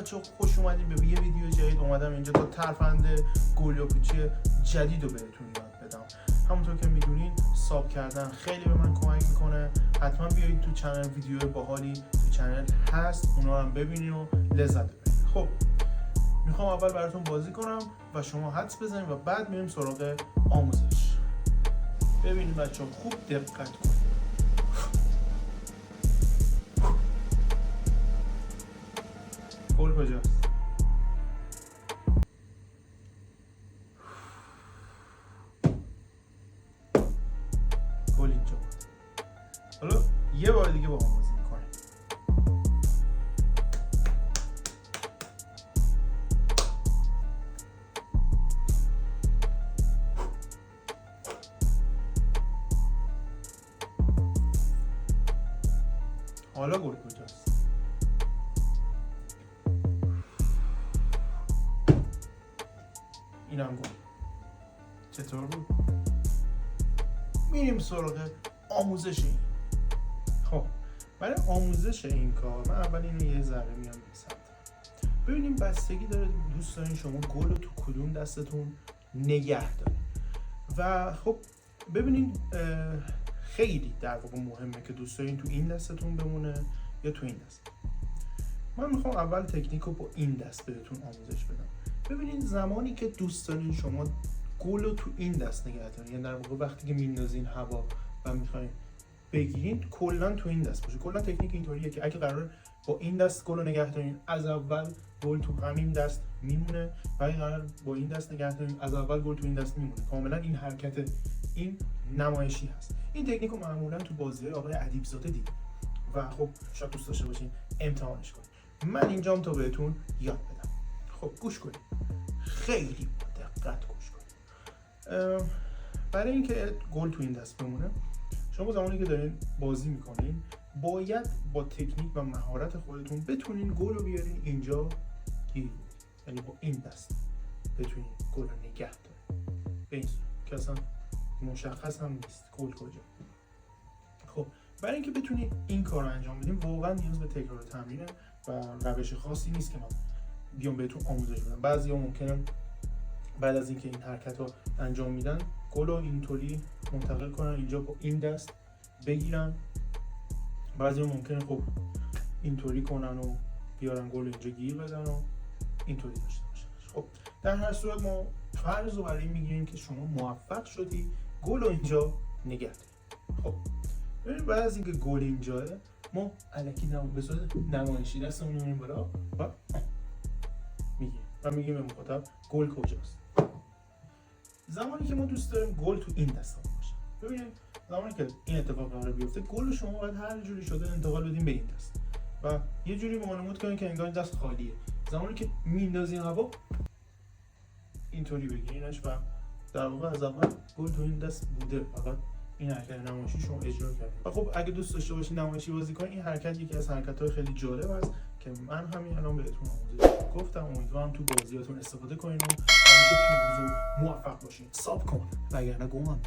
بچه خوش اومدید به یه ویدیو جدید. اومدم اینجا تا ترفند گل یا پوچی جدید رو بهتون یاد بدم. همونطور که میدونین ساب کردن خیلی به من کمک میکنه. حتما بیایید تو چنل، ویدیو باحالی تو چنل هست، اونا رو هم ببینید و لذت ببرید. خب میخوام اول براتون بازی کنم و شما حدس بزنید و بعد میریم سراغ آموزش. ببینید بچه‌ها خوب دقت کنید. گل کجاست؟ گل اینجا بود. حالا یه بار دیگه با هم بازی می‌کنیم. حالا گل کجاست؟ اینم گل. چطور بود؟ میریم سراغ آموزش این. خب برای آموزش این کار من اول اینو یه ذره میام بسنتم. ببینیم بستگی داره دوست دارین شما گل رو تو کدوم دستتون نگه دارین. و خب ببینین خیلی در واقع مهمه که دوست دارین تو این دستتون بمونه یا تو این دست. من میخوام اول تکنیک رو با این دست بهتون آموزش بدم. ببینین زمانی که دوست دارین شما گل رو تو این دست نگه دارین، یعنی در واقع وقتی که میندازین هوا و میخواین بگیرین کلا تو این دست باشه. کلا تکنیک اینطوریه که اگه قرار با این دست گل رو نگه دارین، از اول گل تو همین دست میمونه و اگه قرار با این دست نگه دارین، از اول گل تو این دست میمونه. کاملا این حرکت این نمایشی هست. این تکنیک رو معمولا تو بازی‌های آقای ادیب‌زاده دیدید و خب شاید دوست داشته باشین امتحانش کنید. من اینجام تا بهتون یاد بدم. خب گوش کنید، خیلی دقت گوش کنید. برای اینکه گل تو این دست بمونه، شما زمانی که دارین بازی میکنین باید با تکنیک و مهارت خودتون بتونین گل رو بیارین اینجا گیر، یعنی با این دست بتونین گل رو نگه دارین به این صورت که اصلا مشخص هم نیست گل کجا. خب برای اینکه بتونین این کار رو انجام بدین واقعا نیاز به تکرار و تمرینه و روش خاصی نیست که من بیام بهتون آموزش بدم. بعضیا ممکنه بعد از اینکه این حرکت رو انجام میدن گل رو اینطوری منتقل کنن اینجا با این دست بگیرن، بعضیا ممکنه خب اینطوری کنن و بیارن گل اینجا گیر بدن و اینطوری داشته باشن. خب در هر صورت ما فرض رو برای این میگیریم که شما موفق شدی گل رو اینجا نگه داری. خب ببینید بعد از اینکه گل اینجاه ما الکی به صورت نمایشی دستمون رو میاریم بالا و میگیم به مخاطب گل کجاست. زمانی که ما دوست داریم گل تو این دست باشه، ببینید زمانی که این اتفاق قرار بیفته گل شما باید هر جوری شده انتقال بدیم به این دست و یه جوری وانمود کنین که انگار دست خالیه. زمانی که میندازین هوا اینطوری بگیرینش و در واقع از اول گل تو این دست بوده، فقط این حرکت نمایشی شما اجرا کردید. و خب اگه دوست داشته باشین نمایشی بازی کنین، این حرکت یکی از حرکت‌های خیلی جالب است که من همین الان بهتون آموزش گفتم. امیدوارم تو بازیاتون استفاده کنین و همیشه پیروز و موفق باشین. ساب کن وگرنه گمان.